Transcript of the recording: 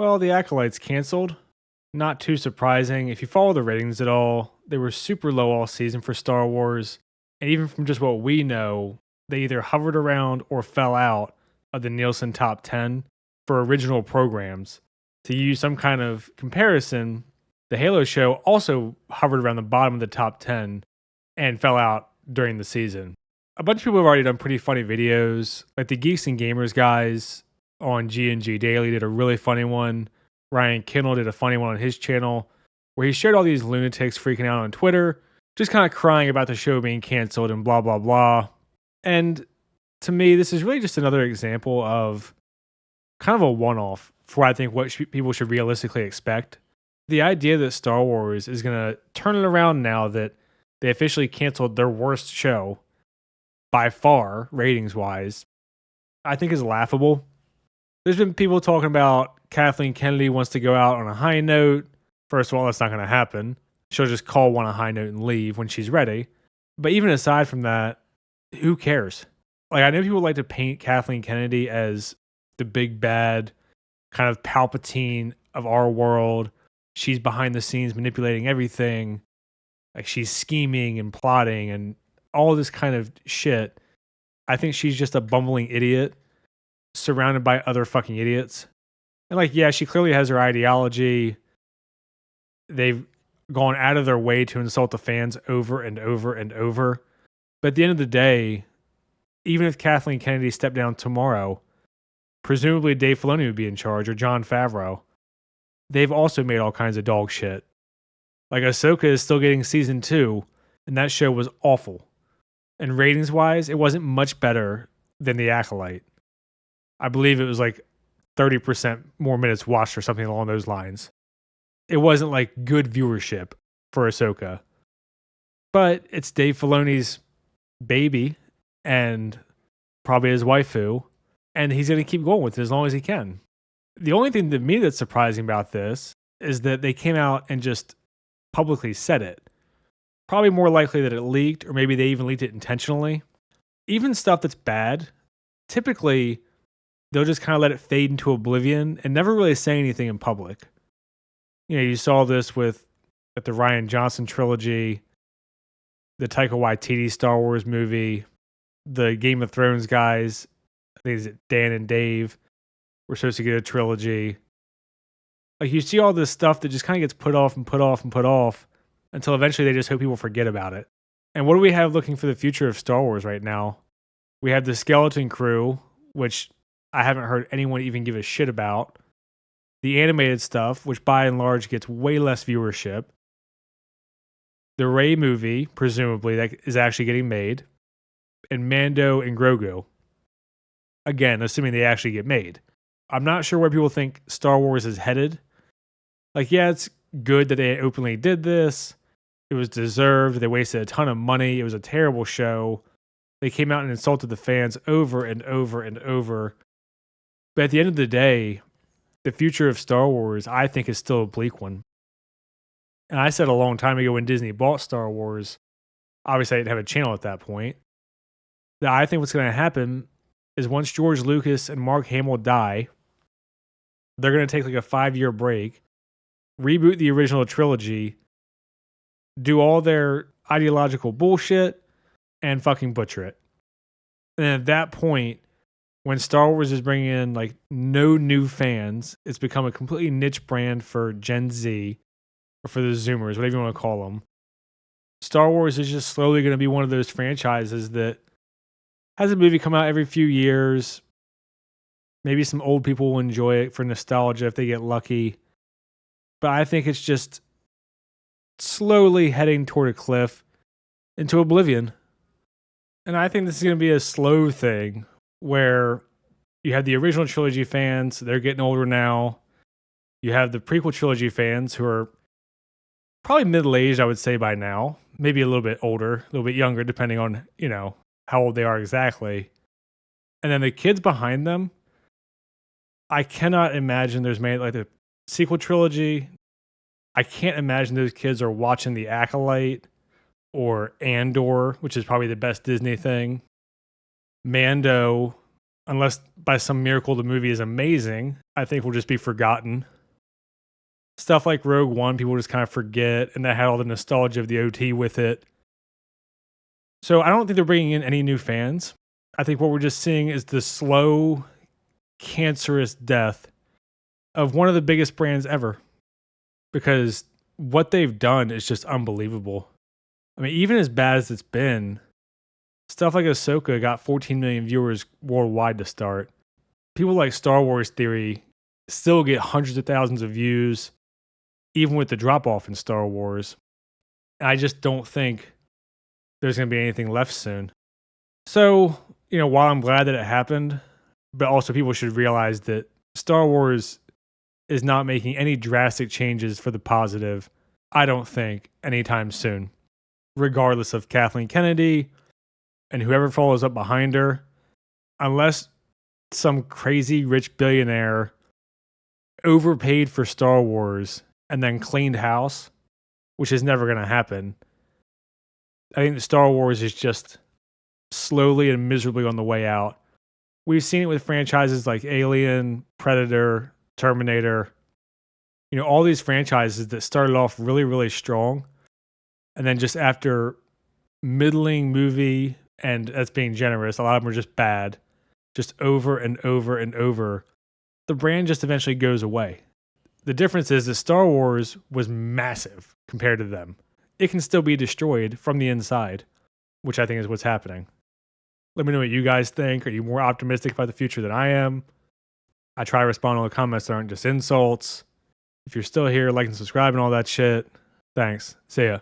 Well, the Acolyte's canceled. Not too surprising. If you follow the ratings at all, they were super low all season for Star Wars. And even from just what we know, they either hovered around or fell out of the Nielsen top 10 for original programs. To use some kind of comparison, the Halo show also hovered around the bottom of the top 10 and fell out during the season. A bunch of people have already done pretty funny videos. Like the Geeks and Gamers guys on G&G Daily did a really funny one. Ryan Kindle did a funny one on his channel where he shared all these lunatics freaking out on Twitter, just kind of crying about the show being canceled and blah, blah, blah. And to me, this is really just another example of kind of a one-off for I think what people should realistically expect. The idea that Star Wars is going to turn it around now that they officially canceled their worst show by far, ratings-wise, I think is laughable. There's been people talking about Kathleen Kennedy wants to go out on a high note. First of all, that's not going to happen. She'll just call one a high note and leave when she's ready. But even aside from that, who cares? Like, I know people like to paint Kathleen Kennedy as the big bad, kind of Palpatine of our world. She's behind the scenes manipulating everything. Like, she's scheming and plotting and all this kind of shit. I think she's just a bumbling idiot surrounded by other fucking idiots. And like, yeah, she clearly has her ideology. They've gone out of their way to insult the fans over and over and over. But at the end of the day, even if Kathleen Kennedy stepped down tomorrow, presumably Dave Filoni would be in charge, or Jon Favreau. They've also made all kinds of dog shit. Like, Ahsoka is still getting season 2, and that show was awful. And ratings-wise, it wasn't much better than The Acolyte. I believe it was like 30% more minutes watched or something along those lines. It wasn't like good viewership for Ahsoka. But it's Dave Filoni's baby and probably his waifu, and he's going to keep going with it as long as he can. The only thing to me that's surprising about this is that they came out and just publicly said it. Probably more likely that it leaked, or maybe they even leaked it intentionally. Even stuff that's bad, typically they'll just kind of let it fade into oblivion and never really say anything in public. You know, you saw this with the Rian Johnson trilogy, the Taika Waititi Star Wars movie, the Game of Thrones guys, I think it's Dan and Dave, were supposed to get a trilogy. Like, you see all this stuff that just kind of gets put off and put off and put off until eventually they just hope people forget about it. And what do we have looking for the future of Star Wars right now? We have the Skeleton Crew, which I haven't heard anyone even give a shit about. The animated stuff, which by and large gets way less viewership. The Rey movie, presumably, that is actually getting made. And Mando and Grogu. Again, assuming they actually get made. I'm not sure where people think Star Wars is headed. Like, yeah, it's good that they openly did this. It was deserved. They wasted a ton of money. It was a terrible show. They came out and insulted the fans over and over and over. But at the end of the day, the future of Star Wars, I think, is still a bleak one. And I said a long time ago when Disney bought Star Wars, obviously I didn't have a channel at that point, that I think what's going to happen is once George Lucas and Mark Hamill die, they're going to take like a 5-year break, reboot the original trilogy, do all their ideological bullshit, and fucking butcher it. And at that point, when Star Wars is bringing in like no new fans, it's become a completely niche brand for Gen Z, or for the Zoomers, whatever you want to call them. Star Wars is just slowly going to be one of those franchises that has a movie come out every few years. Maybe some old people will enjoy it for nostalgia if they get lucky. But I think it's just slowly heading toward a cliff into oblivion. And I think this is going to be a slow thing where you have the original trilogy fans, they're getting older now. You have the prequel trilogy fans who are probably middle-aged, I would say, by now. Maybe a little bit older, a little bit younger, depending on, you know, how old they are exactly. And then the kids behind them, I cannot imagine there's made like the sequel trilogy. I can't imagine those kids are watching The Acolyte or Andor, which is probably the best Disney thing. Mando, Unless by some miracle the movie is amazing, I think will just be forgotten. Stuff like Rogue One, people just kind of forget, and that had all the nostalgia of the OT with it. So I don't think they're bringing in any new fans. I think what we're just seeing is the slow, cancerous death of one of the biggest brands ever. Because what they've done is just unbelievable. I mean, even as bad as it's been, stuff like Ahsoka got 14 million viewers worldwide to start. People like Star Wars Theory still get hundreds of thousands of views, even with the drop off in Star Wars. I just don't think there's going to be anything left soon. So, while I'm glad that it happened, but also people should realize that Star Wars is not making any drastic changes for the positive, I don't think, anytime soon. Regardless of Kathleen Kennedy and whoever follows up behind her, unless some crazy rich billionaire overpaid for Star Wars and then cleaned house, which is never going to happen. I think that Star Wars is just slowly and miserably on the way out. We've seen it with franchises like Alien, Predator, Terminator. All these franchises that started off really, really strong. And then just after middling movie, and that's being generous, a lot of them are just bad, just over and over and over, the brand just eventually goes away. The difference is that Star Wars was massive compared to them. It can still be destroyed from the inside, which I think is what's happening. Let me know what you guys think. Are you more optimistic about the future than I am? I try to respond to all the comments that aren't just insults. If you're still here, like and subscribe and all that shit, thanks. See ya.